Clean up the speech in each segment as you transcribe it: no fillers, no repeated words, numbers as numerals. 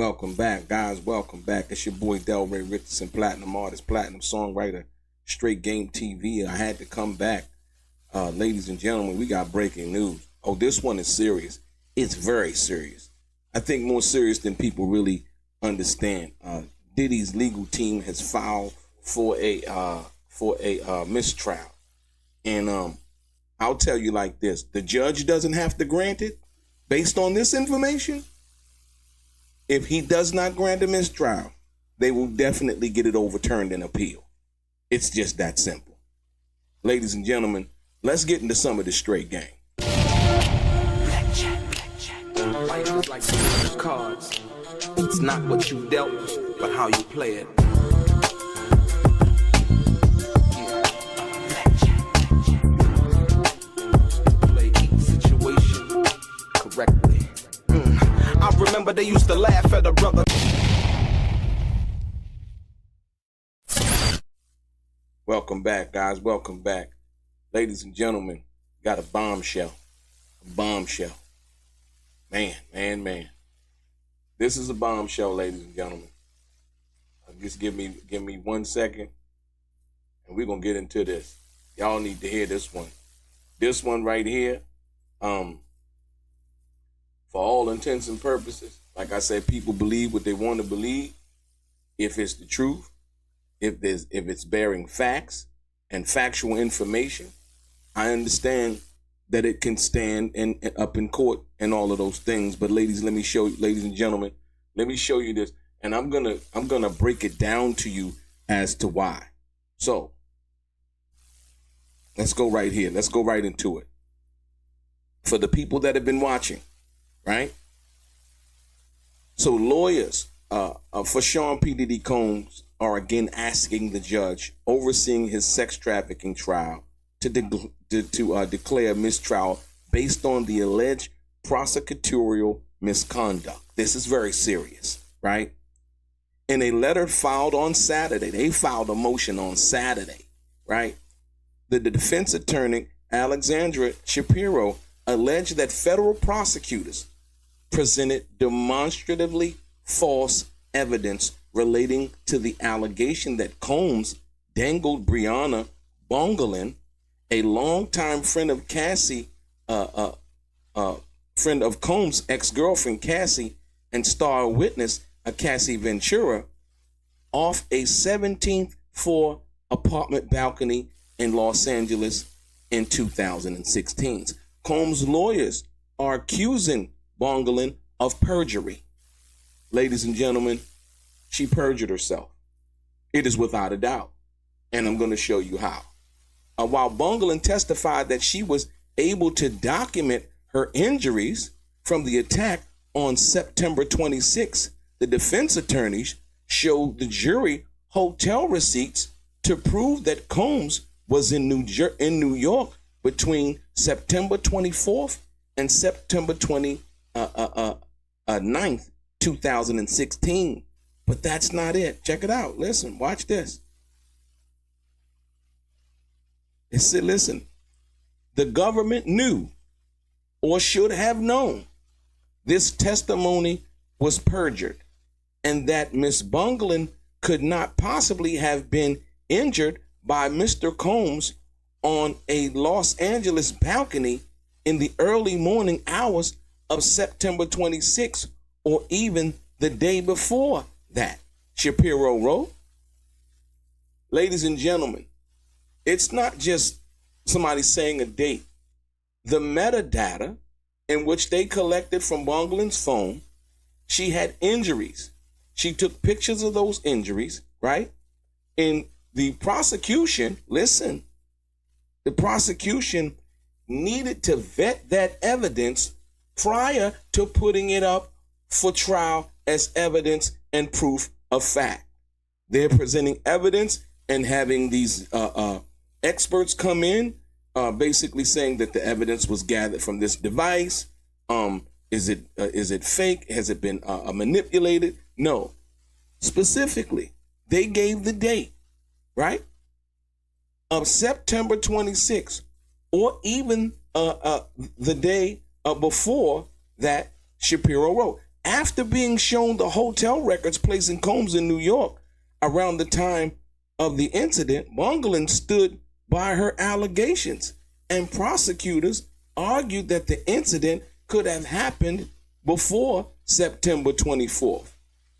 Welcome back, guys. Welcome back. It's your boy DELRAY, Richardson, platinum artist, platinum songwriter, Straight Game TV. I had to come back. Ladies and gentlemen, we got breaking news. Oh, this one is serious. It's very serious. I think more serious than people really understand. Diddy's legal team has filed for a mistrial. And I'll tell you like this. The judge doesn't have to grant it based on this information. If he does not grant a mistrial, they will definitely get it overturned in appeal. It's just that simple. Ladies and gentlemen, let's get into some of the straight game. Life is like cards. It's not what you dealt, but how you play it. Play each situation correctly. I remember they used to laugh at a brother. Welcome back, guys. Welcome back. Ladies and gentlemen, got a bombshell. A bombshell. Man. This is a bombshell, ladies and gentlemen. Just give me 1 second, and we're gonna get into this. Y'all need to hear this one. This one right here, for all intents and purposes, like I said, people believe what they want to believe. If it's the truth, if it's bearing facts and factual information, I understand that it can stand up in court and all of those things. But ladies and gentlemen, let me show you this, and I'm gonna break it down to you as to why. So let's go right here. Let's go right into it. For the people that have been watching, right? So lawyers for Sean P. Diddy Combs are again asking the judge overseeing his sex trafficking trial to declare mistrial based on the alleged prosecutorial misconduct. This is very serious, right? In a letter filed on Saturday, they filed a motion on Saturday, right? The defense attorney, Alexandra Shapiro, alleged that federal prosecutors presented demonstratively false evidence relating to the allegation that Combs dangled Brianna Bongolan, a longtime friend of Cassie, friend of Combs' ex-girlfriend Cassie, and star witness Cassie Ventura, off a 17th floor apartment balcony in Los Angeles in 2016. Combs' lawyers are accusing Bongolan of perjury. Ladies and gentlemen, she perjured herself. It is without a doubt. And I'm going to show you how. While Bongolan testified that she was able to document her injuries from the attack on September 26, the defense attorneys showed the jury hotel receipts to prove that Combs was in New York between September 24th and September 29th, 2016. But that's not it. Check it out. Listen, watch this. It said, listen, the government knew or should have known this testimony was perjured and that Miss Bongolan could not possibly have been injured by Mr. Combs on a Los Angeles balcony in the early morning hours of September 26th or even the day before that, Shapiro wrote. Ladies and gentlemen, it's not just somebody saying a date. The metadata in which they collected from Bongolan's phone, she had injuries. She took pictures of those injuries, right? In the prosecution, listen, the prosecution needed to vet that evidence prior to putting it up for trial as evidence and proof of fact. They're presenting evidence and having these experts come in, basically saying that the evidence was gathered from this device. Is it fake? Has it been manipulated? No. Specifically, they gave the date, right, of September 26th, or even the day before that, Shapiro wrote. After being shown the hotel records placing Combs in New York around the time of the incident, Bongolan stood by her allegations, and prosecutors argued that the incident could have happened before September 24th.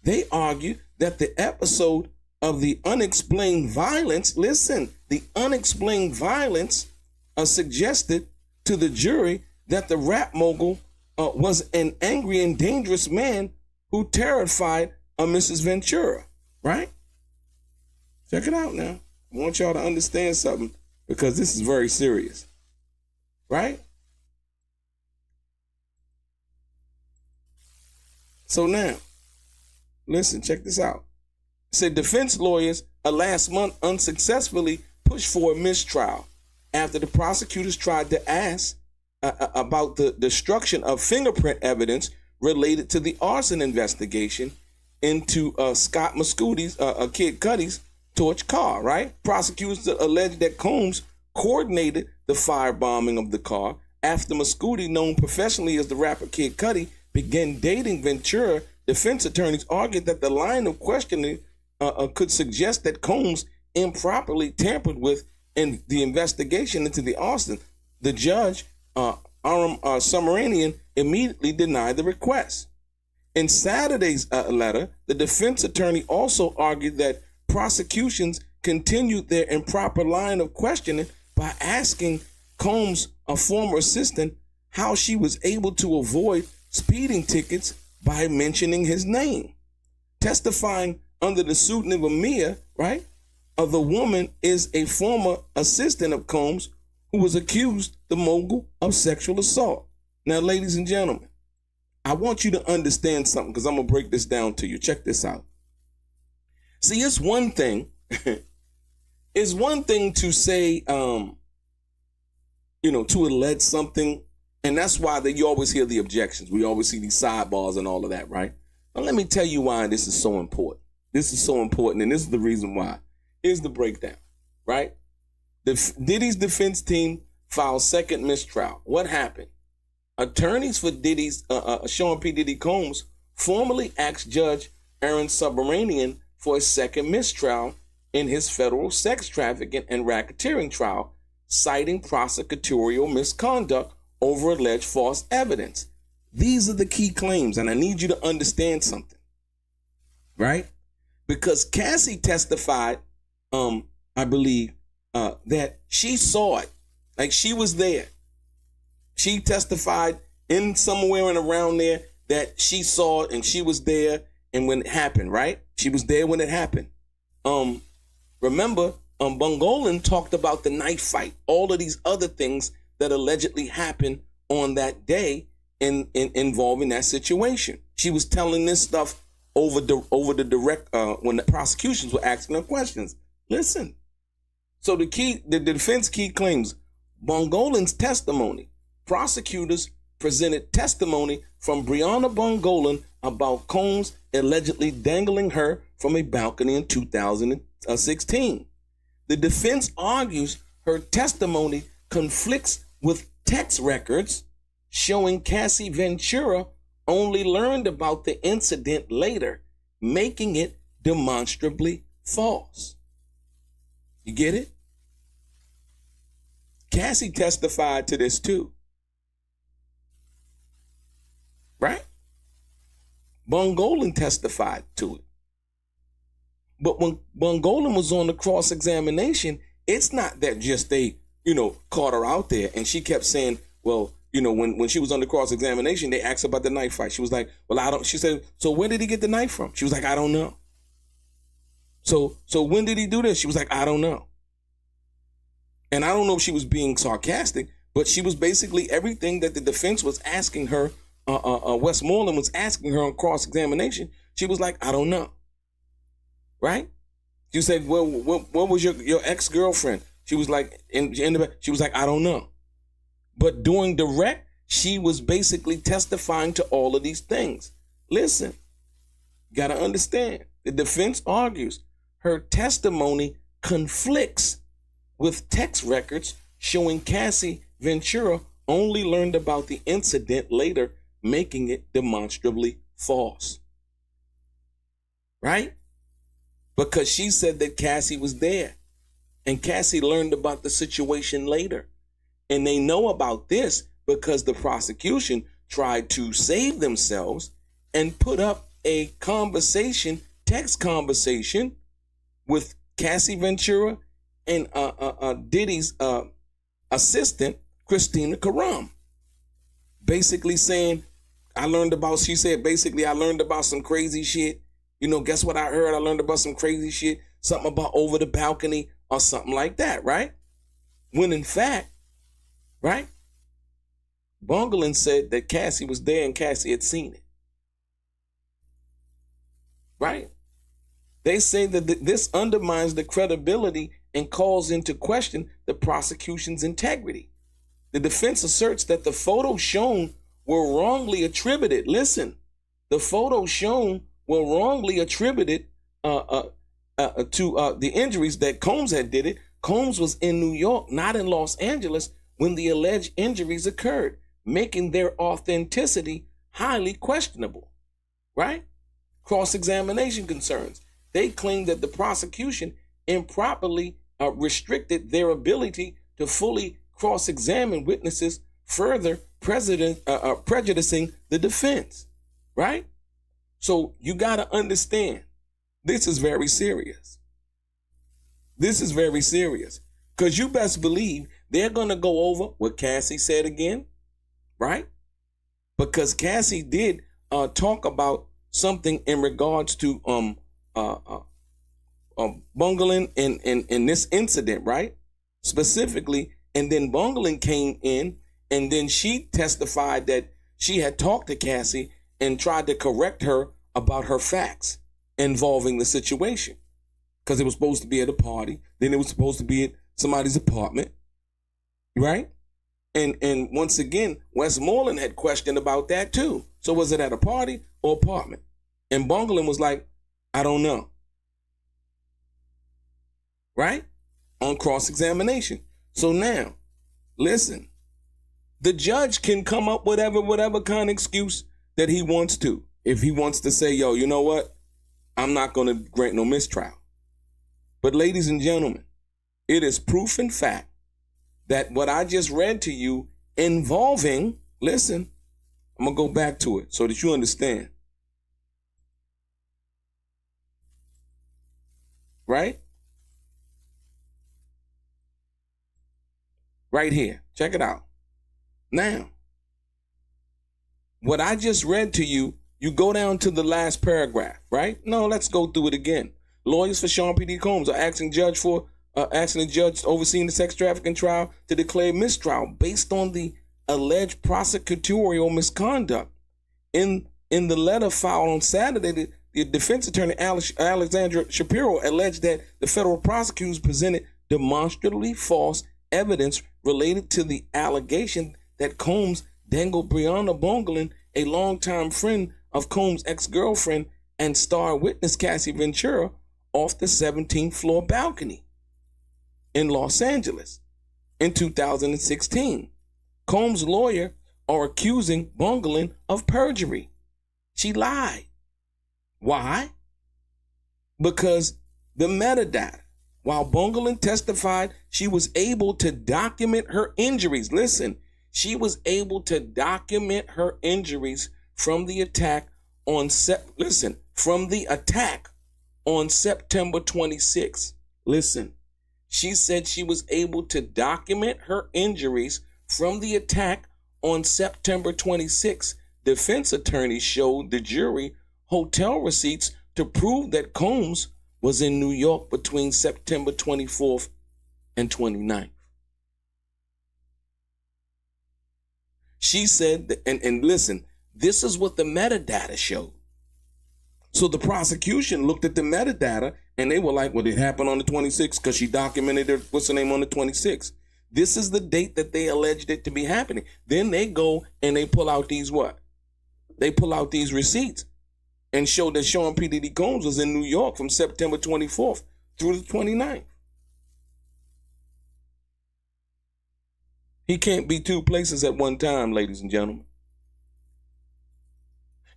They argued that the episode of the unexplained violence, listen, the unexplained violence suggested to the jury that the rap mogul was an angry and dangerous man who terrified Mrs. Ventura, right? Check it out now. I want y'all to understand something because this is very serious, right? So now, listen, check this out. It said defense lawyers last month unsuccessfully pushed for a mistrial after the prosecutors tried to ask about the destruction of fingerprint evidence related to the arson investigation into Scott Mascuti's, Kid Cudi's torch car, right? Prosecutors alleged that Combs coordinated the firebombing of the car after Mascuti, known professionally as the rapper Kid Cudi, began dating Ventura. Defense attorneys argued that the line of questioning could suggest that Combs improperly tampered with in the investigation into the arson. The judge, Aram Sumeranian, immediately denied the request. In Saturday's letter, the defense attorney also argued that prosecutions continued their improper line of questioning by asking Combs, a former assistant, how she was able to avoid speeding tickets by mentioning his name. Testifying under the pseudonym of Mia, right? The woman is a former assistant of Combs who was accused, the mogul, of sexual assault. Now, ladies and gentlemen, I want you to understand something because I'm going to break this down to you. Check this out. See, it's one thing. It's one thing to say, to allege something. And that's why you always hear the objections. We always see these sidebars and all of that, right? Now, let me tell you why this is so important. This is so important, and this is the reason why. Here's the breakdown, right? Diddy's defense team filed second mistrial. What happened? Attorneys for Diddy's, Sean P. Diddy Combs, formally asked Judge Aaron Sumeranian for a second mistrial in his federal sex trafficking and racketeering trial, citing prosecutorial misconduct over alleged false evidence. These are the key claims, and I need you to understand something, right? Because Cassie testified, I believe, that she saw it, like she was there. She testified in somewhere and around there that she saw it and she was there, and when it happened, right? She was there when it happened. Remember, Bongolan talked about the knife fight, all of these other things that allegedly happened on that day in involving that situation. She was telling this stuff over the direct when the prosecutions were asking her questions. Listen. So the defense key claims Bongolan's testimony. Prosecutors presented testimony from Brianna Bongolan about Combs allegedly dangling her from a balcony in 2016. The defense argues her testimony conflicts with text records showing Cassie Ventura only learned about the incident later, making it demonstrably false. You get it? Cassie testified to this too. Right? Bongolan testified to it. But when Bongolan was on the cross-examination, it's not that just they, caught her out there and she kept saying, well, when she was on the cross-examination, they asked about the knife fight. She was like, well, she said, so where did he get the knife from? She was like, I don't know. So when did he do this? She was like, I don't know. And I don't know if she was being sarcastic, but she was basically everything that the defense was asking her, Westmoreland was asking her on cross-examination. She was like, I don't know. Right? You said, well, what was your ex-girlfriend? She was like, she was like, I don't know. But during direct, she was basically testifying to all of these things. Listen, got to understand. The defense argues her testimony conflicts with text records showing Cassie Ventura only learned about the incident later, making it demonstrably false. Right? Because she said that Cassie was there. And Cassie learned about the situation later. And they know about this because the prosecution tried to save themselves and put up a conversation, text conversation with Cassie Ventura and Diddy's assistant, Christina Karam. Basically saying, she said, basically, I learned about some crazy shit. You know, guess what I heard? I learned about some crazy shit, something about over the balcony or something like that, right? When in fact, right, Bongolan said that Cassie was there and Cassie had seen it. Right? They say that this undermines the credibility and calls into question the prosecution's integrity. The defense asserts that the photos shown were wrongly attributed. Listen, the photos shown were wrongly attributed to the injuries that Combs had did it. Combs was in New York, not in Los Angeles, when the alleged injuries occurred, making their authenticity highly questionable. Right? Cross-examination concerns. They claim that the prosecution improperly restricted their ability to fully cross-examine witnesses, further prejudicing the defense, right? So you got to understand, this is very serious. This is very serious because you best believe they're going to go over what Cassie said again, right? Because Cassie did talk about something in regards to Bongolan in this incident, right? Specifically, and then Bongolan came in, and then she testified that she had talked to Cassie and tried to correct her about her facts involving the situation. Because it was supposed to be at a party, then it was supposed to be at somebody's apartment, right? And once again, Westmoreland had questioned about that too. So was it at a party or apartment? And Bongolan was like, I don't know. Right? On cross-examination. So now, listen, the judge can come up with whatever kind of excuse that he wants to. If he wants to say, yo, you know what? I'm not going to grant no mistrial. But ladies and gentlemen, it is proof and fact that what I just read to you involving, listen, I'm going to go back to it so that you understand. Right? Right here. Check it out. Now, what I just read to you, you go down to the last paragraph, right? No, let's go through it again. Lawyers for Sean P.D. Combs are asking the judge overseeing the sex trafficking trial to declare mistrial based on the alleged prosecutorial misconduct. In the letter filed on Saturday, the defense attorney Alexandra Shapiro alleged that the federal prosecutors presented demonstrably false evidence related to the allegation that Combs dangled Brianna Bongolan, a longtime friend of Combs' ex-girlfriend and star witness Cassie Ventura, off the 17th floor balcony in Los Angeles in 2016. Combs' lawyer are accusing Bongolan of perjury. She lied. Why? Because the metadata. While Bongolan testified, she was able to document her injuries. Listen, she was able to document her injuries from the attack on September 26th. Listen, she said she was able to document her injuries from the attack on September 26th. Defense attorneys showed the jury hotel receipts to prove that Combs was in New York between September 24th and 29th. She said, that, and listen, this is what the metadata showed. So the prosecution looked at the metadata and they were like, well, it happened on the 26th because she documented her, what's her name, on the 26th. This is the date that they alleged it to be happening. Then they go and they pull out these what? They pull out these receipts and show that Sean P. Diddy Combs was in New York from September 24th through the 29th. He can't be two places at one time, ladies and gentlemen.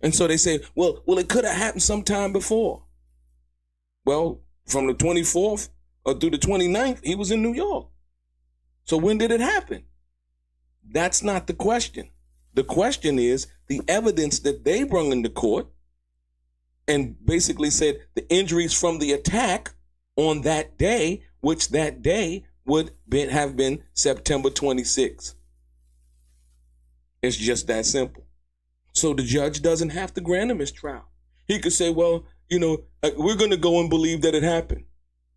And so they say, well, it could have happened sometime before. Well, from the 24th through the 29th, he was in New York. So when did it happen? That's not the question. The question is the evidence that they brought into court and basically said the injuries from the attack on that day, which that day would have been September 26th. It's just that simple. So the judge doesn't have to grant a mistrial. He could say, well, we're going to go and believe that it happened.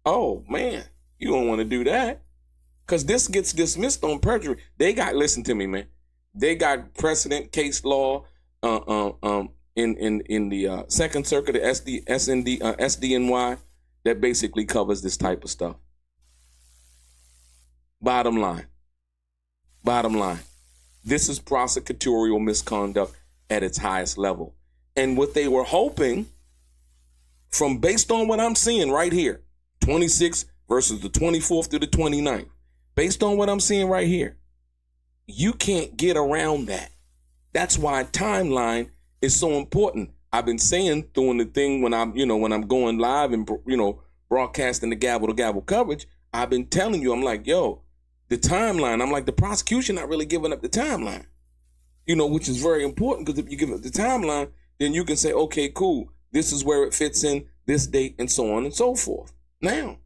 Oh, man, you don't want to do that. Because this gets dismissed on perjury. Listen to me, man. They got precedent case law in the Second Circuit, the SDNY, that basically covers this type of stuff. Bottom line, this is prosecutorial misconduct at its highest level. And what they were hoping, based on what I'm seeing right here, 26 versus the 24th to the 29th, based on what I'm seeing right here, you can't get around that. That's why timeline is so important. I've been saying doing the thing when I'm going live and, broadcasting the gavel to gavel coverage, I've been telling you, I'm like, yo, the timeline, I'm like, the prosecution not really giving up the timeline, which is very important, because if you give up the timeline, then you can say, okay, cool, this is where it fits in, this date, and so on and so forth. Now,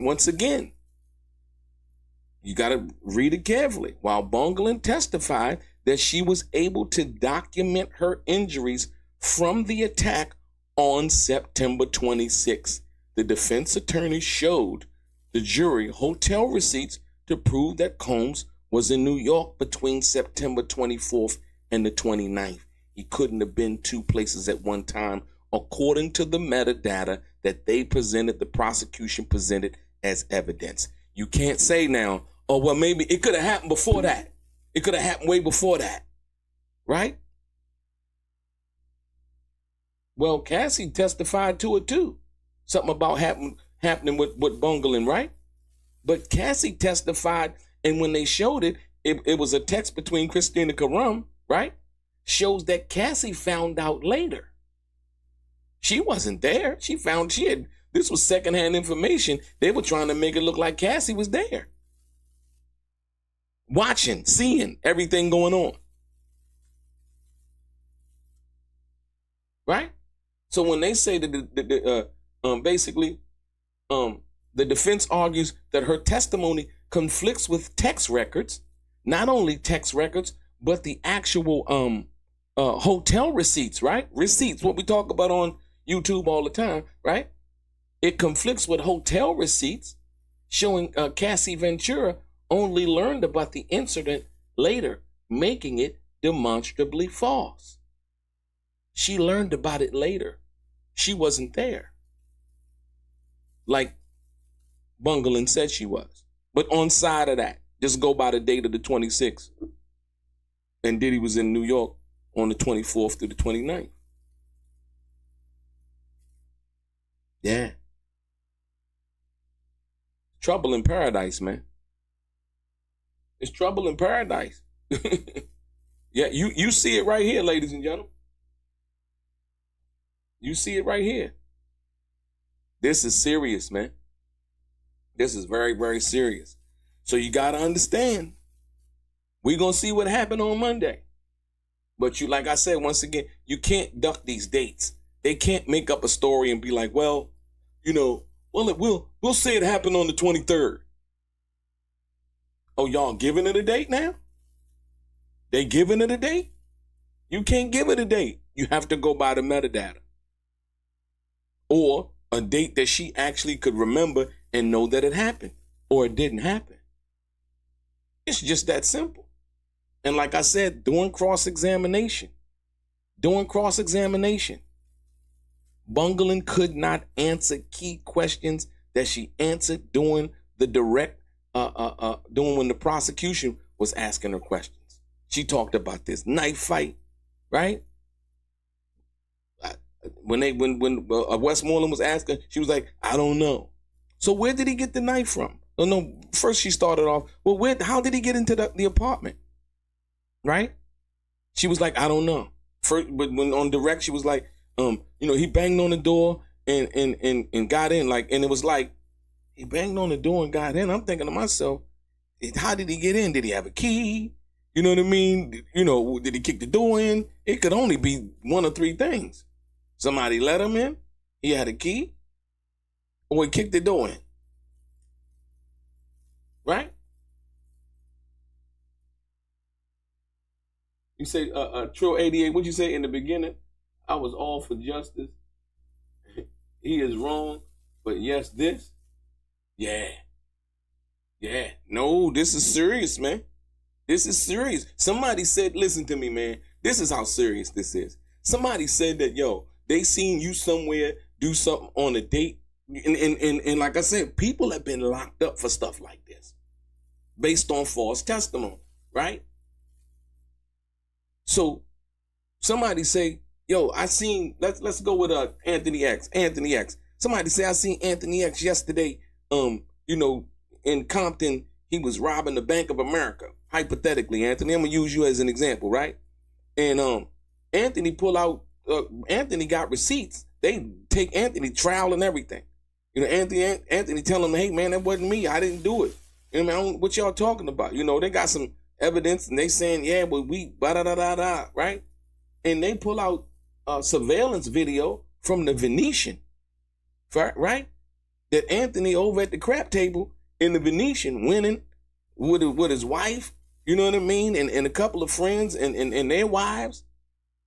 once again, you got to read it carefully. While Bongolan testified that she was able to document her injuries from the attack on September 26th, the defense attorney showed the jury hotel receipts to prove that Combs was in New York between September 24th and the 29th. He couldn't have been two places at one time, according to the metadata that the prosecution presented as evidence. You can't say now, oh, well, maybe it could have happened before that. It could have happened way before that, right? Well, Cassie testified to it too. Something about happening with Bongolan, right? But Cassie testified, and when they showed it, it was a text between Christina Karam, right? Shows that Cassie found out later. She wasn't there. This was secondhand information. They were trying to make it look like Cassie was there, watching, seeing everything going on. Right? So when they say that the defense argues that her testimony conflicts with text records, not only text records, but the actual hotel receipts, right? Receipts, what we talk about on YouTube all the time, right? It conflicts with hotel receipts showing Cassie Ventura only learned about the incident later, making it demonstrably false. She learned about it later. She wasn't there, like Bongolan said she was. But on side of that, just go by the date of the 26th. And Diddy was in New York on the 24th to the 29th. Yeah. Trouble in paradise, man. It's trouble in paradise. Yeah, you see it right here, ladies and gentlemen. You see it right here. This is serious, man. This is very, very serious. So you got to understand, we're going to see what happened on Monday. But like I said, once again, you can't duck these dates. They can't make up a story and be like, well, we'll say it happened on the 23rd. Oh, y'all giving it a date now? They giving it a date? You can't give it a date. You have to go by the metadata. Or a date that she actually could remember and know that it happened or it didn't happen. It's just that simple. And like I said, during cross-examination, Bongolan could not answer key questions that she answered during the when the prosecution was asking her questions. She talked about this knife fight, right? When Westmoreland was asking, she was like, I don't know. So where did he get the knife from? Oh, no, first she started off, well, how did he get into the apartment? Right? She was like, I don't know. First, but when on direct, she was like, he banged on the door and got in, like, and it was like he banged on the door and got in. I'm thinking to myself, how did he get in? Did he have a key? You know what I mean? Did he kick the door in? It could only be one of three things. Somebody let him in, he had a key, or he kicked the door in. Right? You say, Trill 88, what'd you say in the beginning? I was all for justice. He is wrong, but yes, this. Yeah. No, this is serious, man. This is serious. Somebody said, listen to me, man. This is how serious this is. Somebody said that, they seen you somewhere do something on a date. And like I said, people have been locked up for stuff like this based on false testimony, right? So somebody say, I seen, let's go with Anthony X. Anthony X. Somebody say, I seen Anthony X yesterday, in Compton, he was robbing the Bank of America. Hypothetically, Anthony, I'm gonna use you as an example, right? And Anthony Anthony got receipts. They take Anthony trial and everything. Anthony tell him, hey man, that wasn't me. I didn't do it. What y'all talking about? They got some evidence and they saying, yeah, but we da-da-da-da-da, right? And they pull out surveillance video from the Venetian, right? That Anthony over at the crap table in the Venetian winning with his wife, you know what I mean? And a couple of friends and their wives.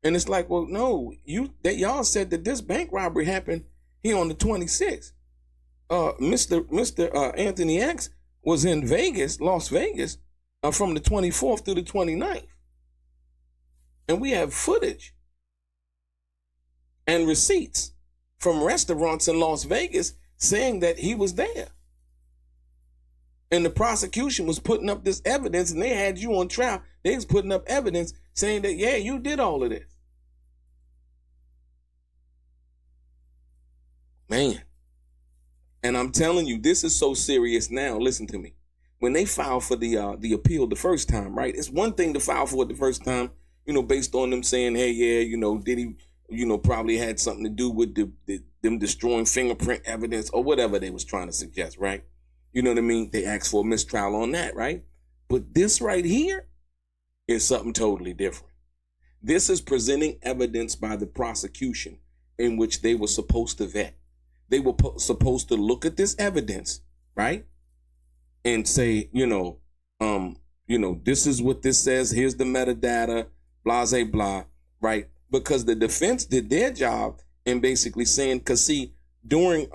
And it's like, well, no, y'all said that this bank robbery happened here on the 26th. Mr. Anthony X was in Vegas, Las Vegas, from the 24th through the 29th. And we have footage and receipts from restaurants in Las Vegas saying that he was there. And the prosecution was putting up this evidence, and they had you on trial. They was putting up evidence saying that, yeah, you did all of this. Man. And I'm telling you, this is so serious now. Listen to me. When they filed for the appeal the first time, right? It's one thing to file for it the first time, based on them saying, hey, yeah, Diddy, probably had something to do with them destroying fingerprint evidence or whatever they was trying to suggest, right? You know what I mean? They asked for a mistrial on that, right? But this right here is something totally different. This is presenting evidence by the prosecution in which they were supposed to vet. They were supposed to look at this evidence, right? And say, this is what this says. Here's the metadata, blah, blah, blah, right? Because the defense did their job in basically saying, because see, during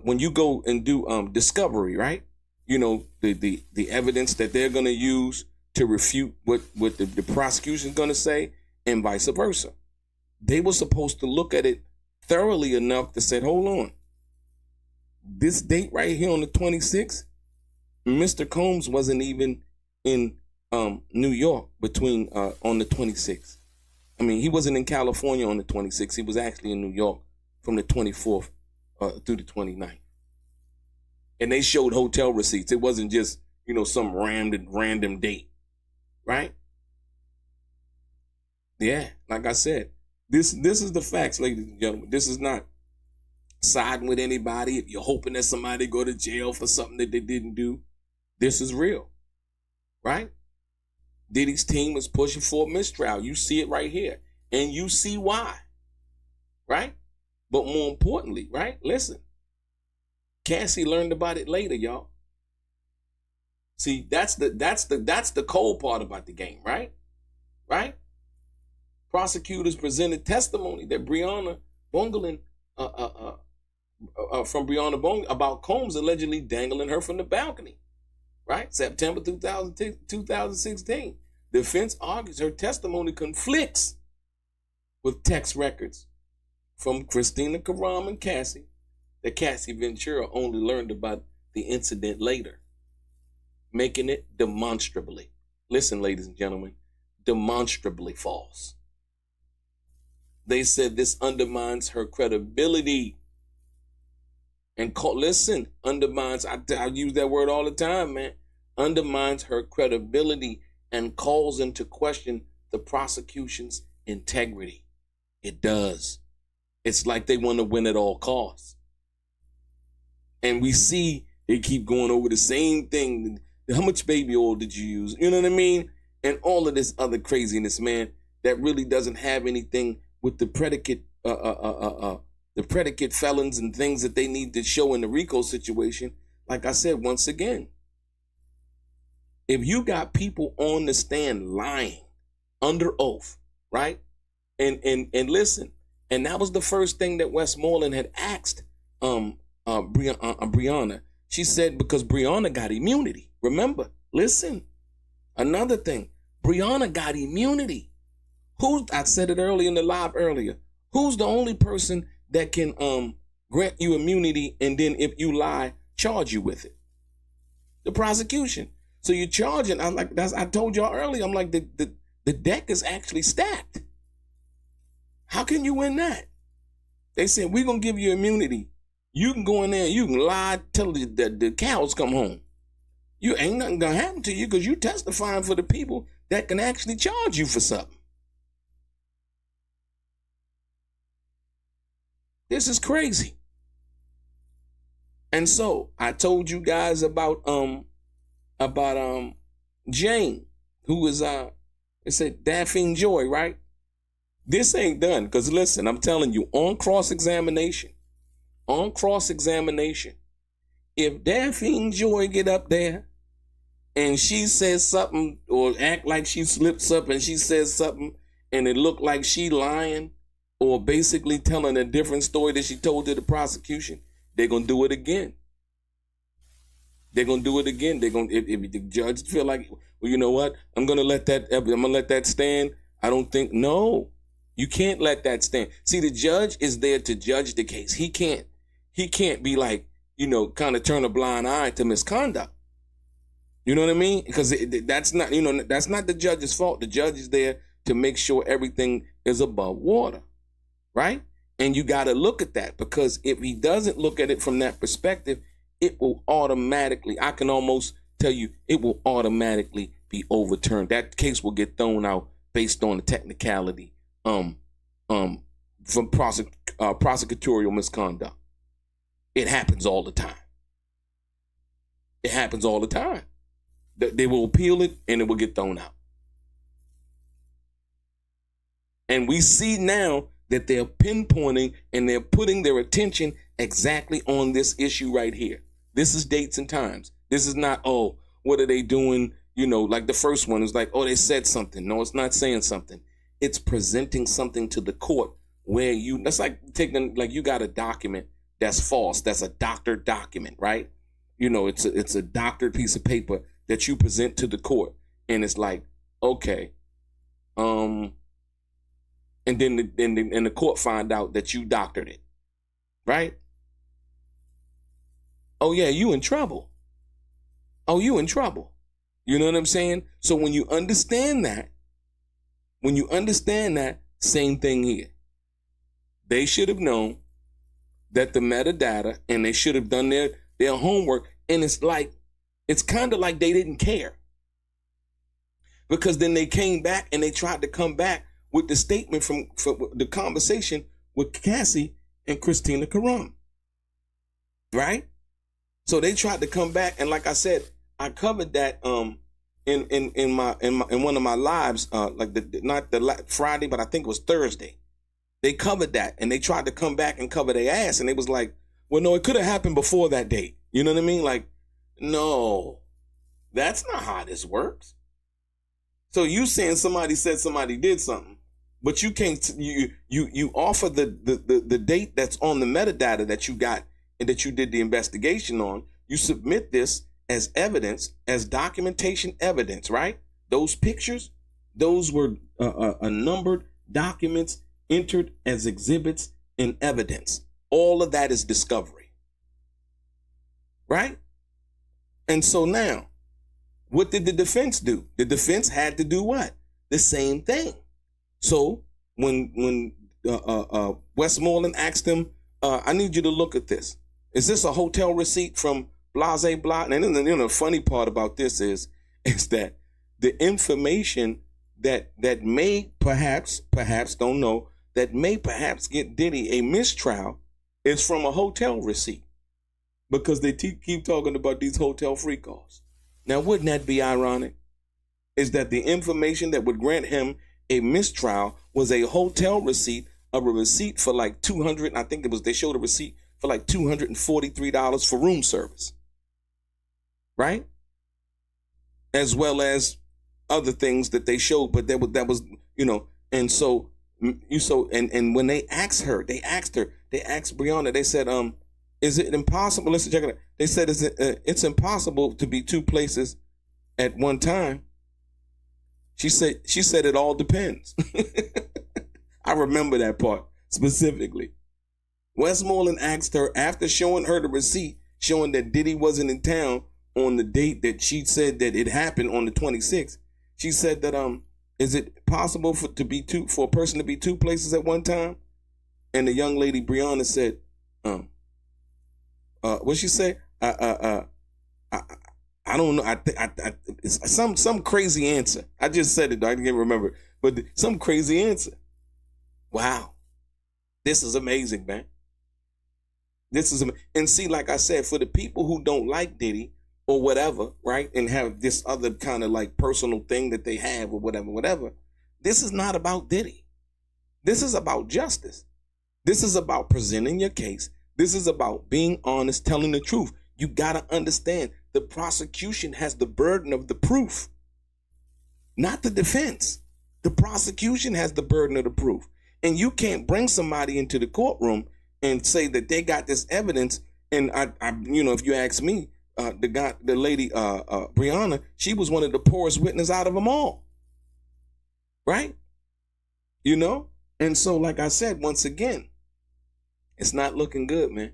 when you go and do discovery, right? The evidence that they're going to use to refute what the prosecution's going to say, and vice versa. They were supposed to look at it thoroughly enough to say, hold on, this date right here on the 26th, Mr. Combs wasn't even in New York on the 26th. I mean, he wasn't in California on the 26th. He was actually in New York from the 24th through the 29th. And they showed hotel receipts. It wasn't just, some random date, right? Yeah, like I said, this is the facts, ladies and gentlemen. This is not siding with anybody. If you're hoping that somebody go to jail for something that they didn't do, this is real, right? Diddy's team is pushing for a mistrial. You see it right here, and you see why, right? But more importantly, right? Listen, Cassie learned about it later, y'all. See, that's the cold part about the game, right? Right? Prosecutors presented testimony that Brianna Bongolan, from Brianna Bongolan, about Combs allegedly dangling her from the balcony, right? September 2016. Defense argues her testimony conflicts with text records from Christina Karam and Cassie that Cassie Ventura only learned about the incident later, making it demonstrably, listen, ladies and gentlemen, demonstrably false. They said this undermines her credibility. And listen, undermines, I use that word all the time, man. Undermines her credibility and calls into question the prosecution's integrity. It does. It's like they want to win at all costs. And we see they keep going over the same thing. How much baby oil did you use? You know what I mean? And all of this other craziness, man, that really doesn't have anything with the predicate felons and things that they need to show in the RICO situation. Like I said, once again, if you got people on the stand lying under oath, right? And listen, and that was the first thing that Westmoreland had asked Breonna. She said because Breonna got immunity. Remember, listen, another thing, Breonna got immunity. I said it earlier in the live earlier. Who's the only person that can grant you immunity and then if you lie, charge you with it? The prosecution. So you're charging. I'm like, I told y'all earlier, I'm like, the deck is actually stacked. How can you win that? They said, we're going to give you immunity. You can go in there, you can lie till the cows come home. You ain't nothing going to happen to you because you testifying for the people that can actually charge you for something. This is crazy. And so I told you guys about Jane, who is it said Daphne Joy, right? This ain't done, because listen, I'm telling you, on cross-examination, if Daphne Joy get up there and she says something or act like she slips up and she says something and it look like she lying or basically telling a different story that she told to the prosecution, they're going to do it again. They're going to do it again. They're going if the judge feel like, well, you know what? I'm going to let that stand. I don't think, no, you can't let that stand. See, the judge is there to judge the case. He can't be like, kind of turn a blind eye to misconduct. You know what I mean? Because that's not the judge's fault. The judge is there to make sure everything is above water, right? And you got to look at that, because if he doesn't look at it from that perspective, it will automatically, I can almost tell you, it will automatically be overturned. That case will get thrown out based on the technicality from prosecutorial misconduct. It happens all the time. It happens all the time. They will appeal it and it will get thrown out. And we see now that they're pinpointing and they're putting their attention exactly on this issue right here. This is dates and times. This is not, oh, what are they doing? Like the first one is like, oh, they said something. No, it's not saying something. It's presenting something to the court where that's like you got a document that's false. That's a doctored document, right? It's a doctored piece of paper that you present to the court. And it's like, okay. And then the court find out that you doctored it, right? Oh yeah, you in trouble. Oh, you in trouble. You know what I'm saying? So when you understand that, same thing here. They should have known that the metadata, and they should have done their homework. And it's kind of like they didn't care. Because then they came back and they tried to come back with the statement from the conversation with Cassie and Christina Karam. Right? So they tried to come back, and like I said, I covered that in one of my lives, not the Friday, but I think it was Thursday. They covered that, and they tried to come back and cover their ass, and it was like, well, no, it could have happened before that date. You know what I mean? Like, no, that's not how this works. So you saying somebody said somebody did something, but you can't. You offer the date that's on the metadata that you got and that you did the investigation on. You submit this as evidence, as documentation evidence, right? Those pictures, those were numbered documents entered as exhibits in evidence. All of that is discovery, right? And so now, what did the defense do? The defense had to do what? The same thing. So when Westmoreland asked him, I need you to look at this. Is this a hotel receipt from Blase Blah? And then the funny part about this is that the information that may perhaps don't know, that may perhaps get Diddy a mistrial is from a hotel receipt, because they keep talking about these hotel free calls. Now, wouldn't that be ironic? Is that the information that would grant him a mistrial was a hotel receipt, of a receipt for like 200, I think it was, they showed a receipt for like $243 for room service, right? As well as other things that they showed, but that was, and so and when they asked Brianna, they said, is it impossible? Listen, check it out. They said, it's impossible to be two places at one time. She said it all depends. I remember that part specifically. Westmoreland asked her, after showing her the receipt showing that Diddy wasn't in town on the date that she said that it happened on the 26th. She said that is it possible for a person to be two places at one time? And the young lady Brianna said, what she say? I don't know. It's some crazy answer. I just said it. I can't remember, but some crazy answer. Wow, this is amazing, man. And see, like I said, for the people who don't like Diddy or whatever, right, and have this other kind of like personal thing that they have or whatever, this is not about Diddy. This is about justice. This is about presenting your case. This is about being honest, telling the truth. You got to understand, the prosecution has the burden of the proof, not the defense. The prosecution has the burden of the proof. And you can't bring somebody into the courtroom and say that they got this evidence. And I if you ask me, the lady, Brianna, she was one of the poorest witnesses out of them all. Right? And so, like I said, once again, it's not looking good, man.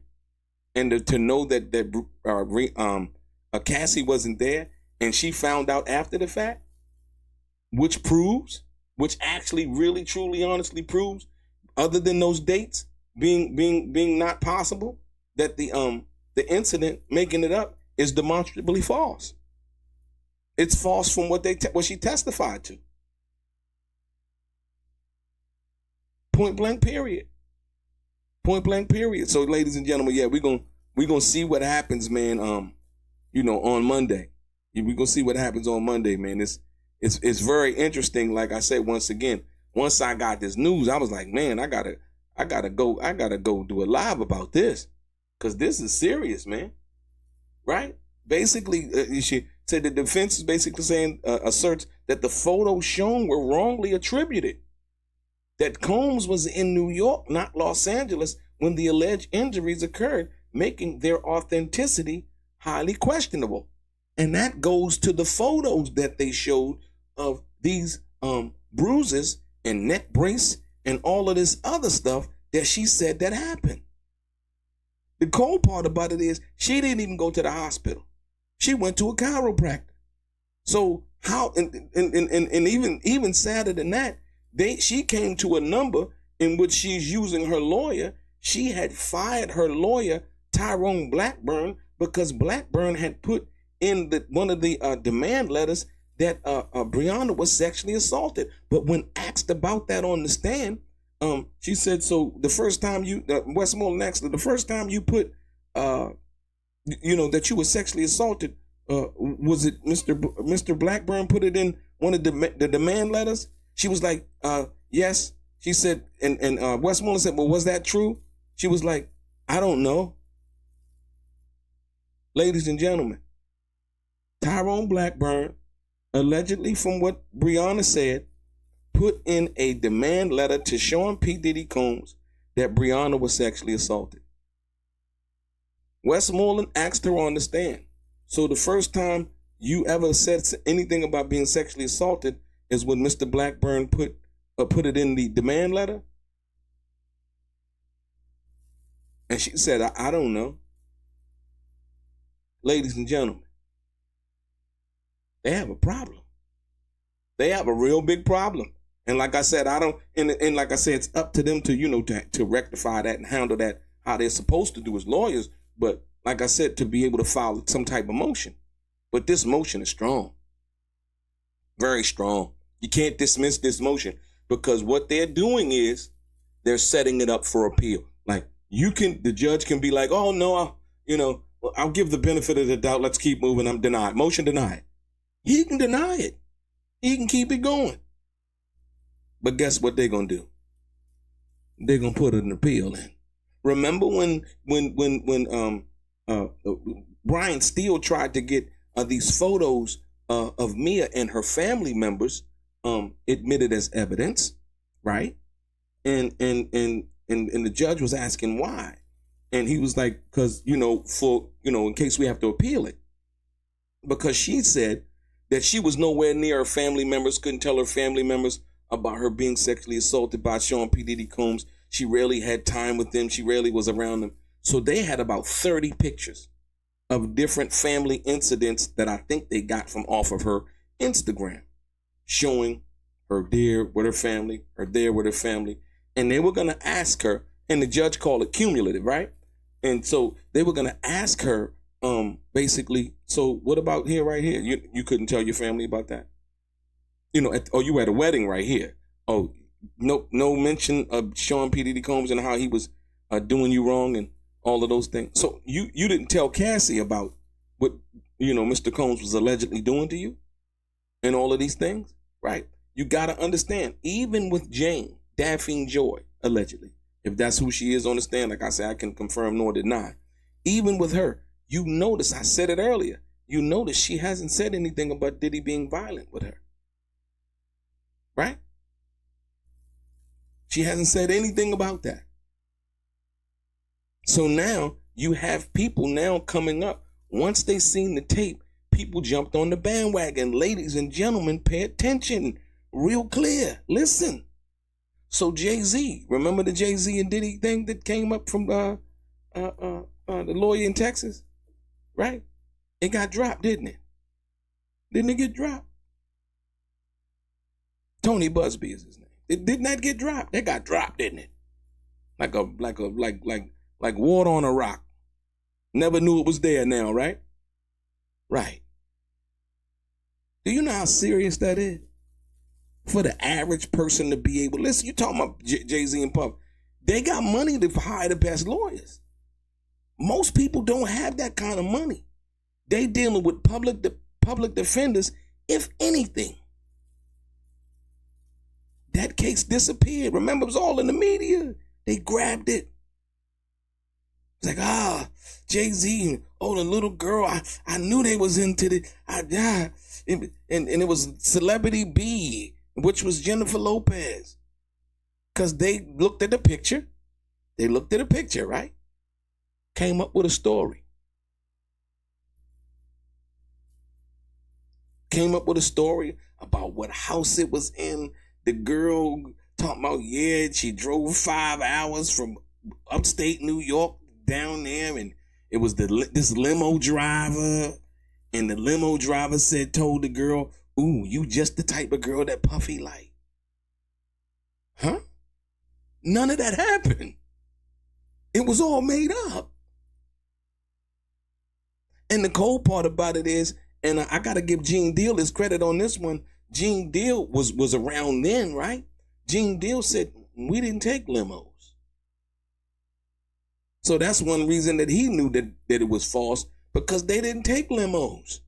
And to know that Cassie wasn't there, and she found out after the fact, which actually really, truly, honestly proves, other than those dates being not possible, that the incident, making it up, is demonstrably false. It's false from what she testified to. Point blank period. Point blank period. So, ladies and gentlemen, yeah, we're gonna see what happens, man. On Monday. We're gonna see what happens on Monday, man. It's very interesting. Like I said, once again, once I got this news, I was like, man, I gotta go do a live about this, because this is serious, man. Right? Basically, she said the defense is basically saying, asserts that the photos shown were wrongly attributed. That Combs was in New York, not Los Angeles, when the alleged injuries occurred, making their authenticity highly questionable. And that goes to the photos that they showed of these bruises and neck brace and all of this other stuff that she said that happened. The cold part about it is she didn't even go to the hospital. She went to a chiropractor. So how, and even sadder than that, she came to a number in which she's using her lawyer. She had fired her lawyer, Tyrone Blackburn, because Blackburn had put in one of the demand letters that Brianna was sexually assaulted. But when asked about that on the stand, she said, so the first time Westmoreland asked her, the first time you put, that you were sexually assaulted, was it Mr. Blackburn put it in one of the demand letters? She was like, yes. She said, and Westmoreland said, well, was that true? She was like, I don't know. Ladies and gentlemen, Tyrone Blackburn, allegedly, from what Brianna said, put in a demand letter to Sean P. Diddy Combs that Brianna was sexually assaulted. Westmoreland asked her on the stand, so the first time you ever said anything about being sexually assaulted is when Mr. Blackburn put it in the demand letter? And she said, I don't know. Ladies and gentlemen, they have a problem. They have a real big problem. And like I said, and like I said, it's up to them to rectify that and handle that how they're supposed to do as lawyers. But like I said, to be able to file some type of motion. But this motion is strong. Very strong. You can't dismiss this motion because what they're doing is they're setting it up for appeal. Like the judge can be like, oh no, I'll give the benefit of the doubt. Let's keep moving. I'm denied. Motion denied. He can deny it. He can keep it going. But guess what they're gonna do? They're gonna put an appeal in. Remember when Brian Steele tried to get these photos of Mia and her family members admitted as evidence, right? And the judge was asking why, and he was like, because in case we have to appeal it, because she said that she was nowhere near her family members, couldn't tell her family members about her being sexually assaulted by Sean P. Diddy Combs. She rarely had time with them. She rarely was around them. So they had about 30 pictures of different family incidents that I think they got from off of her Instagram, showing her there with her family, her there with her family. And they were going to ask her, and the judge called it cumulative, right? And so they were going to ask her, basically, so what about here, right here? You couldn't tell your family about that? You were at a wedding right here. Oh, no mention of Sean P. Diddy Combs and how he was doing you wrong and all of those things. So you didn't tell Cassie about what, Mr. Combs was allegedly doing to you and all of these things, right? You got to understand, even with Jane, Daphne Joy, allegedly, if that's who she is on the stand, like I said, I can confirm nor deny. Even with her, you notice, I said it earlier, you notice she hasn't said anything about Diddy being violent with her. Right? She hasn't said anything about that. So now you have people now coming up. Once they seen the tape, people jumped on the bandwagon. Ladies and gentlemen, pay attention. Real clear. Listen. So Jay-Z, remember the Jay-Z and Diddy thing that came up from the lawyer in Texas? Right? It got dropped, didn't it? Didn't it get dropped? Tony Busby is his name. It did not get dropped. That got dropped, didn't it? Like water on a rock. Never knew it was there now, right? Right. Do you know how serious that is? For the average person to be able, listen, you talking about Jay-Z and Puff. They got money to hire the best lawyers. Most people don't have that kind of money. They dealing with public defenders, if anything. That case disappeared. Remember, it was all in the media. They grabbed it. It's like, Jay-Z, the little girl, I knew they was into it. And it was Celebrity B, which was Jennifer Lopez. Because they looked at the picture. Right? Came up with a story. Came up with a story about what house it was in. The girl talking about, she drove 5 hours from upstate New York down there, and it was this limo driver, and the limo driver told the girl, ooh, you just the type of girl that Puffy like. Huh? None of that happened. It was all made up. And the cold part about it is, and I got to give Gene Deal his credit on this one, Gene Deal was around then, right? Gene Deal said, we didn't take limos. So that's one reason that he knew that it was false, because they didn't take limos.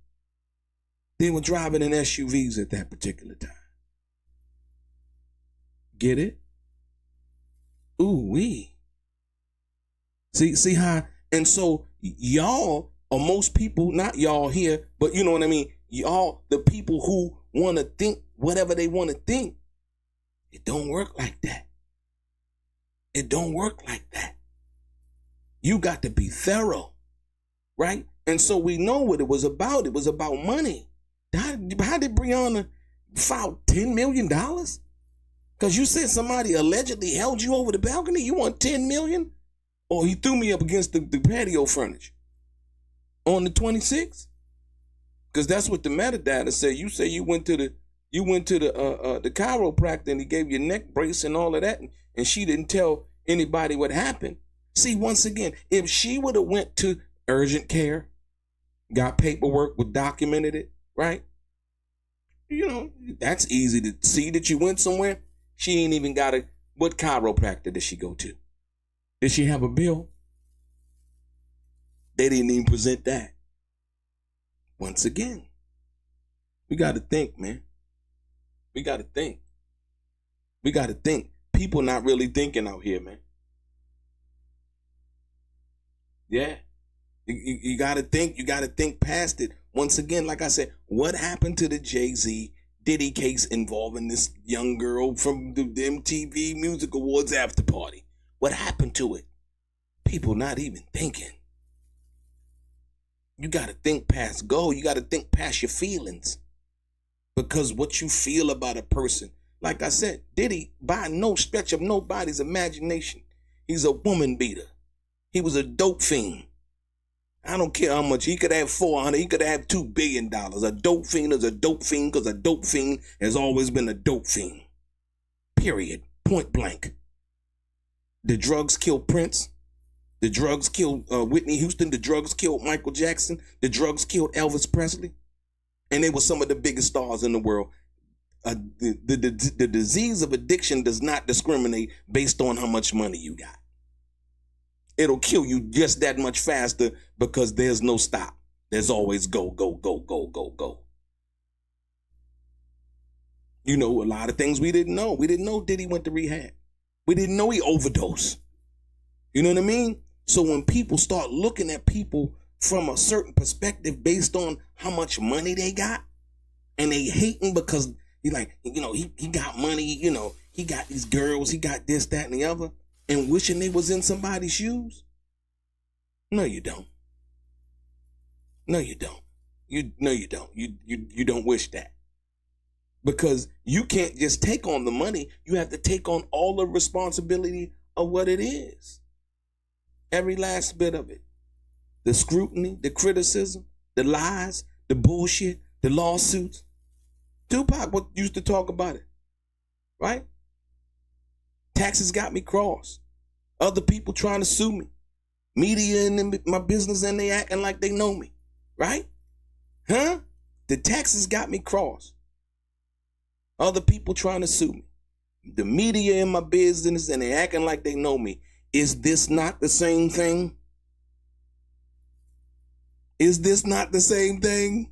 They were driving in SUVs at that particular time. Get it? Ooh, wee. See how, and so y'all, or most people, not y'all here, but you know what I mean? Y'all, the people who want to think whatever they want to think, it don't work like that. It don't work like that. You got to be thorough, right? And so we know what it was about. It was about money. How did Breonna file $10 million? Because you said somebody allegedly held you over the balcony. You want $10 million? Or he threw me up against the patio furniture on the 26th? Because that's what the metadata said. You say you went to the chiropractor and he gave you a neck brace and all of that, and she didn't tell anybody what happened. See, once again, if she would have went to urgent care, got paperwork, documented it, right? You know, that's easy to see that you went somewhere. She ain't even got what chiropractor did she go to? Did she have a bill? They didn't even present that. Once again, we got to think, man. We got to think. We got to think. People not really thinking out here, man. Yeah. You got to think. You got to think past it. Once again, like I said, what happened to the Jay-Z Diddy case involving this young girl from the MTV Music Awards after party? What happened to it? People not even thinking. You got to think past go. You got to think past your feelings. Because what you feel about a person, like I said, Diddy, by no stretch of nobody's imagination, he's a woman beater. He was a dope fiend. I don't care how much. He could have 400. He could have $2 billion. A dope fiend is a dope fiend because a dope fiend has always been a dope fiend. Period. Point blank. The drugs killed Prince. The drugs killed Whitney Houston. The drugs killed Michael Jackson. The drugs killed Elvis Presley. And they were some of the biggest stars in the world. The disease of addiction does not discriminate based on how much money you got. It'll kill you just that much faster because there's no stop. There's always go, go, go, go, go, go. You know, a lot of things we didn't know. We didn't know Diddy went to rehab. We didn't know he overdosed. You know what I mean? So when people start looking at people from a certain perspective based on how much money they got, and they hating because he like, you know, he got money, you know, he got these girls, he got this, that, and the other, and wishing they was in somebody's shoes? No, you don't. No, you don't. You don't. You don't wish that. Because you can't just take on the money. You have to take on all the responsibility of what it is. Every last bit of it. The scrutiny, the criticism, the lies, the bullshit, the lawsuits. Tupac used to talk about it. Right? Taxes got me crossed. Other people trying to sue me. Media in my business and they acting like they know me. Right? Huh? The taxes got me crossed. Other people trying to sue me. The media in my business and they acting like they know me. Is this not the same thing? Is this not the same thing?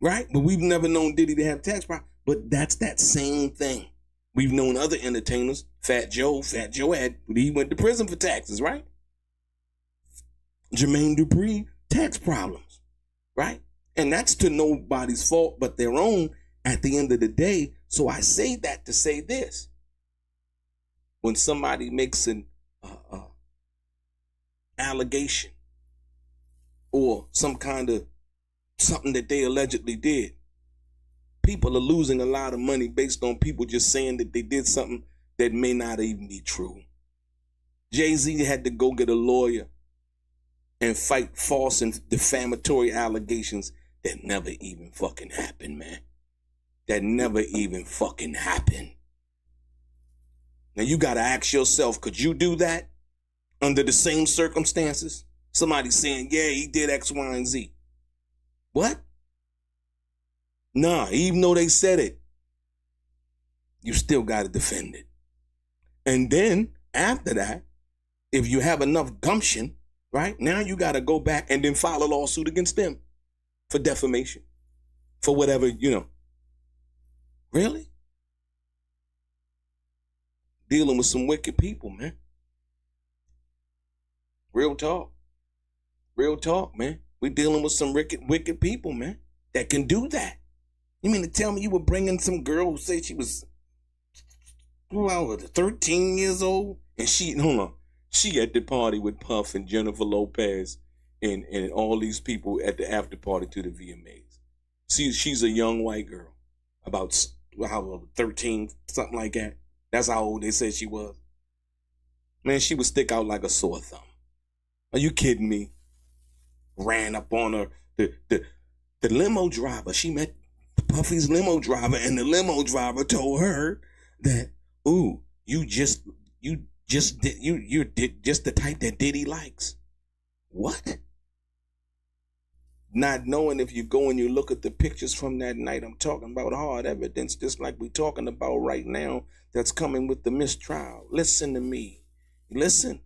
Right? But we've never known Diddy to have tax problems. But that's that same thing. We've known other entertainers. Fat Joe he went to prison for taxes, right? Jermaine Dupri, tax problems, right? And that's to nobody's fault but their own at the end of the day. So I say that to say this. When somebody makes an allegation or some kind of something that they allegedly did, people are losing a lot of money based on people just saying that they did something that may not even be true. Jay-Z had to go get a lawyer and fight false and defamatory allegations that never even fucking happened, man. That never even fucking happened. Now you gotta ask yourself, could you do that under the same circumstances? Somebody saying, yeah, he did X, Y, and Z. What? Nah, even though they said it, you still gotta defend it. And then after that, if you have enough gumption, right, now you gotta go back and then file a lawsuit against them for defamation, for whatever, you know. Really? Dealing with some wicked people, man. Real talk. Real talk, man. We dealing with some wicked people, man, that can do that. You mean to tell me you were bringing some girl who said she was 13 years old? And she at the party with Puff and Jennifer Lopez and all these people at the after party to the VMAs. She's a young white girl, about 13, something like that. That's how old they said she was. Man, she would stick out like a sore thumb. Are you kidding me? Ran up on her. The limo driver, she met Puffy's limo driver, and the limo driver told her that, ooh, you're just the type that Diddy likes. What? Not knowing if you go and you look at the pictures from that night, I'm talking about hard evidence, just like we're talking about right now, that's coming with the mistrial. Listen to me. Listen.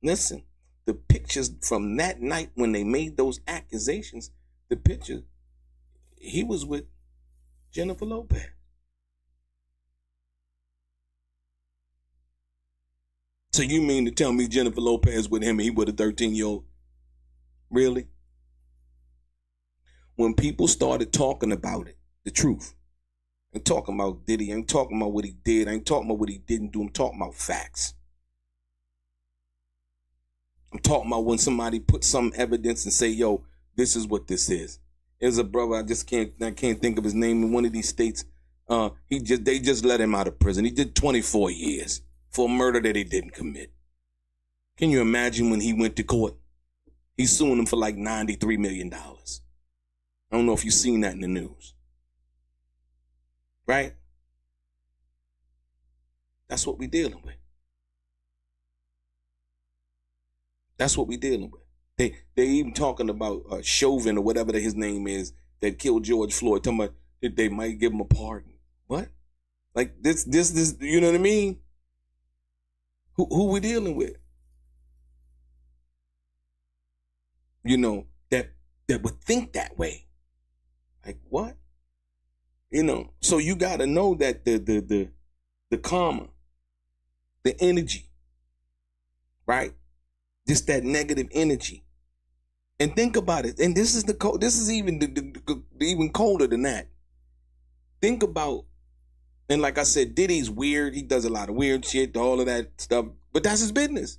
The pictures from that night when they made those accusations, the picture, he was with Jennifer Lopez. So you mean to tell me Jennifer Lopez with him and he with a 13-year-old? Really? When people started talking about it, the truth, I'm talking about Diddy, I ain't talking about what he did, I ain't talking about what he didn't do, I'm talking about facts. I'm talking about when somebody put some evidence and say, yo, this is what this is. There's a brother, I can't think of his name, in one of these states. They just let him out of prison. He did 24 years for a murder that he didn't commit. Can you imagine when he went to court? He's suing him for like $93 million. I don't know if you've seen that in the news. Right? That's what we're dealing with. That's what we're dealing with. They even talking about Chauvin or whatever his name is that killed George Floyd. Talking about that they might give him a pardon. What? Like this, you know what I mean? Who we dealing with? You know, that would think that way. Like what? You know, so you gotta know that the karma, the energy, right? Just that negative energy. And think about it. And this is even even colder than that. Think about, and like I said, Diddy's weird. He does a lot of weird shit, all of that stuff. But that's his business.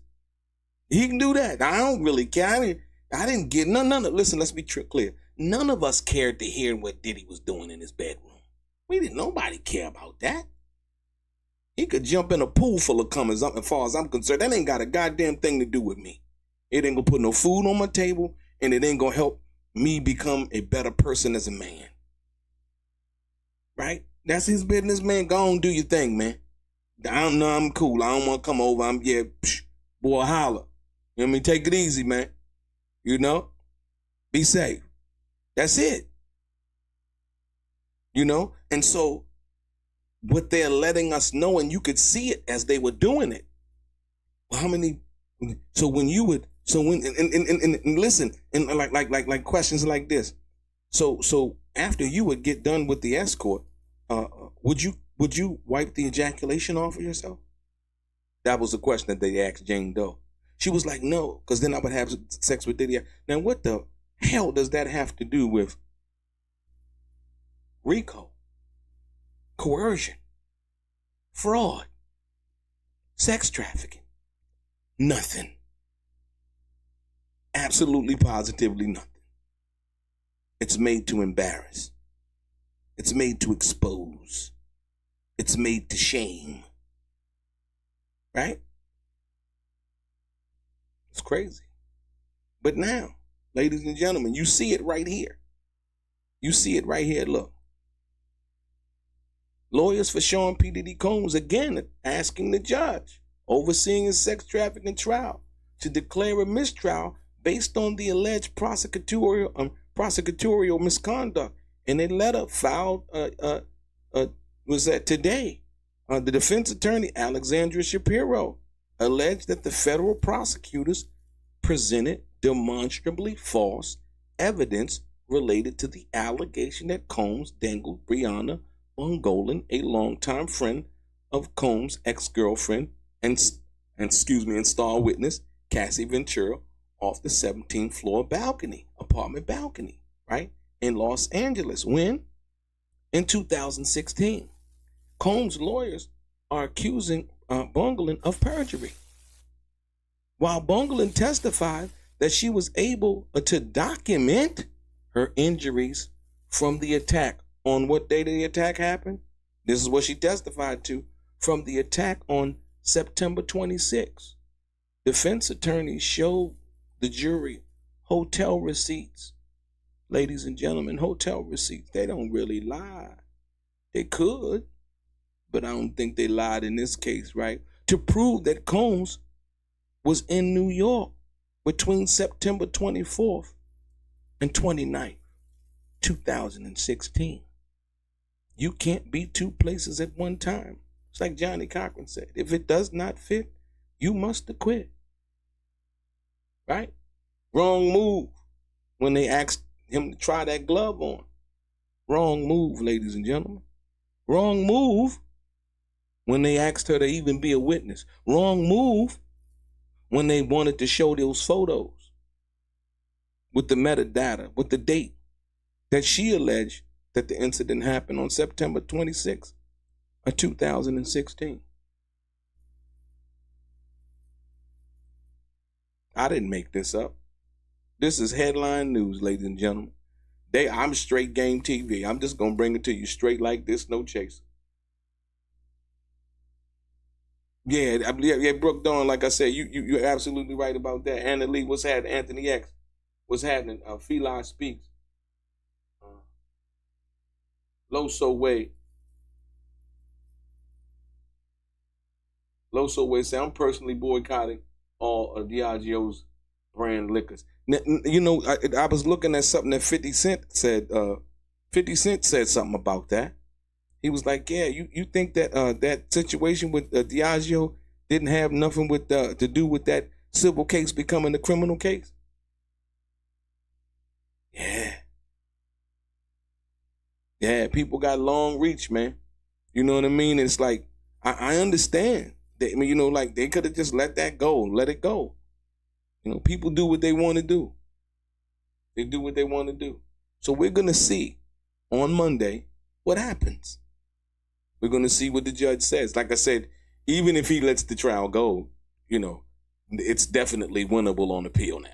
He can do that. I don't really care. I didn't get none of. Listen, let's be clear. None of us cared to hear what Diddy was doing in his bedroom. Nobody care about that. He could jump in a pool full of cum, as far as I'm concerned. That ain't got a goddamn thing to do with me. It ain't gonna put no food on my table, and it ain't gonna help me become a better person as a man. Right? That's his business, man. Go on, do your thing, man. I don't know, I'm cool. I don't want to come over. Boy, holler. You know what I mean? Take it easy, man. You know? Be safe. That's it. You know? And so, what they're letting us know, and you could see it as they were doing it. Well, listen, and like questions like this. So after you would get done with the escort, would you wipe the ejaculation off of yourself? That was the question that they asked Jane Doe. She was like, no, because then I would have sex with Diddy. Now, what the hell does that have to do with RICO, coercion, fraud, sex trafficking? Nothing. Absolutely, positively nothing. It's made to embarrass. It's made to expose. It's made to shame. Right? It's crazy. But now, ladies and gentlemen, you see it right here. You see it right here. Look. Lawyers for Sean P. Diddy Combs again asking the judge overseeing his sex trafficking trial to declare a mistrial based on the alleged prosecutorial misconduct. In a letter filed was that today, the defense attorney Alexandra Shapiro alleged that the federal prosecutors presented demonstrably false evidence related to the allegation that Combs dangled Brianna Bongolan, a longtime friend of Combs' ex-girlfriend and star witness Cassie Ventura, off the 17th floor apartment balcony, right, in Los Angeles. When? In 2016. Combs' lawyers are accusing Bongolan of perjury, while Bongolan testified that she was able to document her injuries from the attack. On what day did the attack happen? This is what she testified to. From the attack on September 26. Defense attorneys showed the jury hotel receipts. Ladies and gentlemen, hotel receipts. They don't really lie. They could, but I don't think they lied in this case, right? To prove that Combs was in New York between September 24th and 29th, 2016. You can't be two places at one time. It's like Johnny Cochran said, if it does not fit, you must acquit. Right? Wrong move when they asked him to try that glove on. Wrong move, ladies and gentlemen. Wrong move when they asked her to even be a witness. Wrong move when they wanted to show those photos with the metadata, with the date that she alleged that the incident happened on September 26th of 2016. I didn't make this up. This is headline news, ladies and gentlemen. I'm straight game TV. I'm just going to bring it to you straight like this, no chaser. Yeah, Brooke Dawn, like I said, you're absolutely right about that. Anna Lee, what's happening? Anthony X, what's happening? Feli Speaks. Loso Way say, I'm personally boycotting all of Diageo's brand liquors. Now, you know, I was looking at something that 50 Cent said. 50 Cent said something about that. He was like, yeah, you think that that situation with Diageo didn't have nothing with to do with that civil case becoming a criminal case? Yeah, people got long reach, man. You know what I mean? It's like, I understand. I mean, you know, like they could have just let that go, let it go. You know, people do what they want to do. They do what they want to do. So we're going to see on Monday what happens. We're going to see what the judge says. Like I said, even if he lets the trial go, you know, it's definitely winnable on appeal now.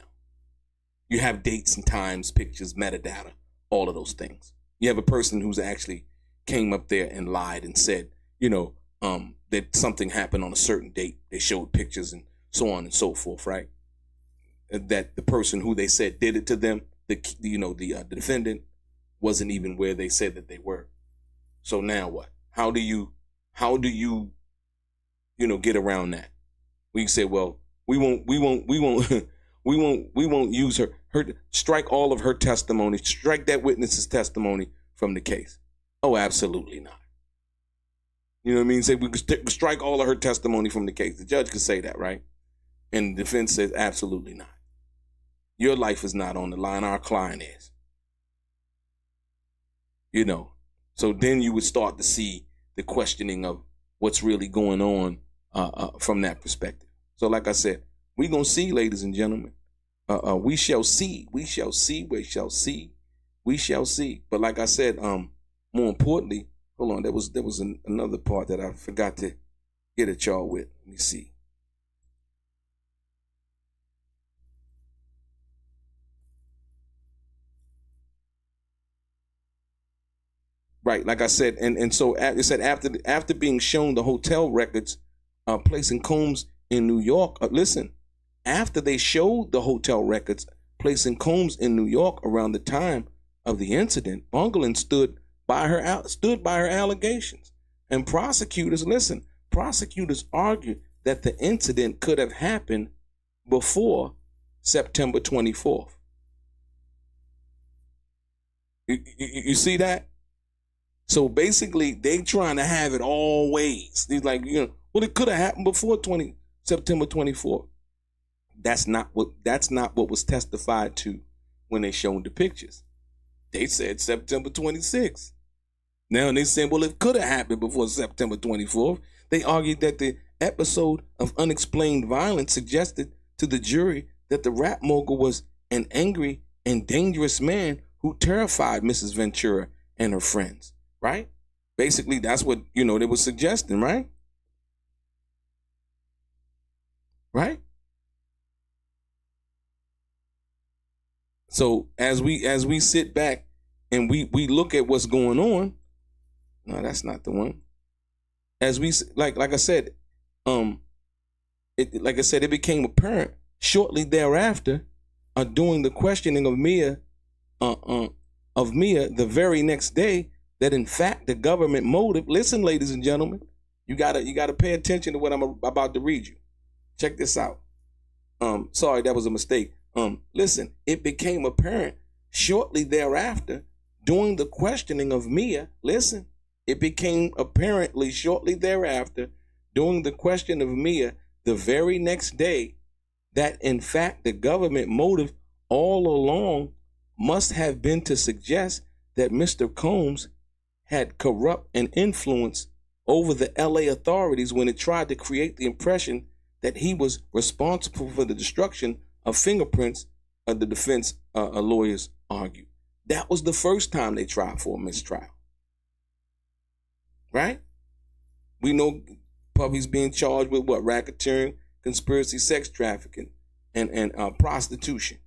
You have dates and times, pictures, metadata, all of those things. You have a person who's actually came up there and lied and said, you know, that something happened on a certain date. They showed pictures and so on and so forth, right? That the person who they said did it to them, the defendant, wasn't even where they said that they were. So now what? How do you get around that? We say, well, we won't use her strike all of her testimony, strike that witness's testimony from the case. Oh, absolutely not. You know what I mean? Say we could strike all of her testimony from the case. The judge could say that, right? And the defense says absolutely not. Your life is not on the line. Our client is. You know, so then you would start to see the questioning of what's really going on from that perspective. So like I said, we're going to see, ladies and gentlemen. We shall see. We shall see. We shall see. We shall see. But like I said, more importantly, hold on, there was another part that I forgot to get at y'all with. Let me see. Right, like I said, and so it said after being shown the hotel records placing Combs in New York. Listen, after they showed the hotel records placing Combs in New York around the time of the incident, Bongolan stood by her allegations, and prosecutors argued that the incident could have happened before September 24th. You see that? So basically, they trying to have it all ways. He's like, well, it could have happened before September 24th. That's not what was testified to when they showed the pictures. They said September 26th. Now they saying, well, it could have happened before September 24th. They argued that the episode of unexplained violence suggested to the jury that the rap mogul was an angry and dangerous man who terrified Mrs. Ventura and her friends. Right? Basically, that's what, they were suggesting, right? Right? So as we sit back and we look at what's going on, no, that's not the one. As we like I said, it became apparent shortly thereafter, during the questioning of Mia, the very next day, that in fact the government motive. Listen, ladies and gentlemen, you gotta pay attention to what I'm about to read you. Check this out. Sorry, that was a mistake. Listen, it became apparent Shortly thereafter, during the questioning of Mia, listen, it became apparently shortly thereafter, during the question of Mia, the very next day, that in fact the government motive all along must have been to suggest that Mr. Combs had corrupt and influence over the LA authorities when it tried to create the impression that he was responsible for the destruction of fingerprints, the defense lawyers argued. That was the first time they tried for a mistrial. Right? We know Puffy's being charged with what? Racketeering, conspiracy, sex trafficking, and prostitution.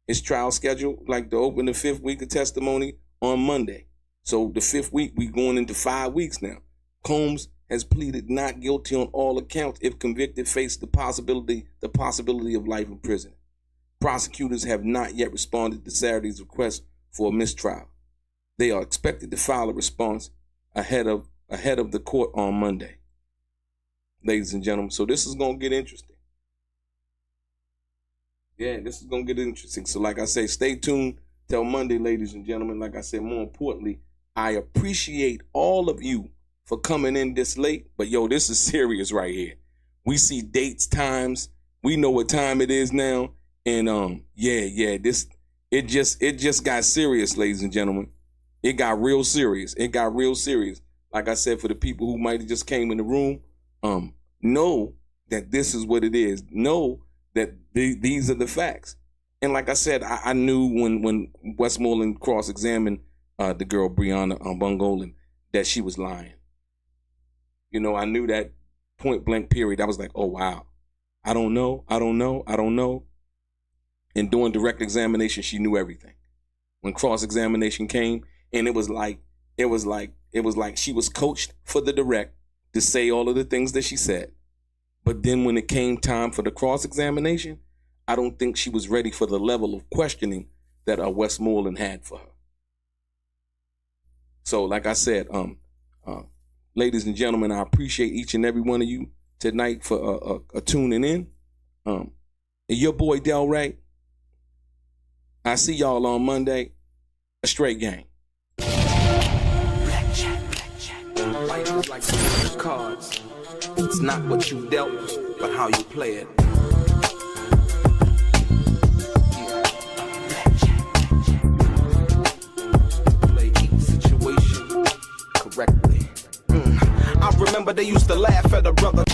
His trial scheduled like to open the 5th week of testimony on Monday. So the 5th week, we going into 5 weeks now. Combs has pleaded not guilty on all accounts. If convicted, faced the possibility of life in prison. Prosecutors have not yet responded to Saturday's request for a mistrial. They are expected to file a response ahead of the court on Monday. Ladies and gentlemen, so this is going to get interesting. Yeah, this is going to get interesting. So like I say, stay tuned till Monday, ladies and gentlemen. Like I said, more importantly, I appreciate all of you for coming in this late. But yo, this is serious right here. We see dates, times. We know what time it is now. And it just got serious, ladies and gentlemen. It got real serious. Like I said, for the people who might have just came in the room, know that this is what it is. Know that these are the facts. And like I said, I knew when Westmoreland cross-examined the girl Brianna Bongolan that she was lying. You know, I knew that point blank period. I was like, oh wow, I don't know. And during direct examination, she knew everything. When cross-examination came, and it was like she was coached for the direct to say all of the things that she said. But then when it came time for the cross-examination, I don't think she was ready for the level of questioning that Westmoreland had for her. So like I said, ladies and gentlemen, I appreciate each and every one of you tonight for tuning in. And your boy DELRAY, I see y'all on Monday. A straight gang. Life is like some cards. It's not what you dealt, but how you play it. Play each situation correctly. I remember they used to laugh at a brother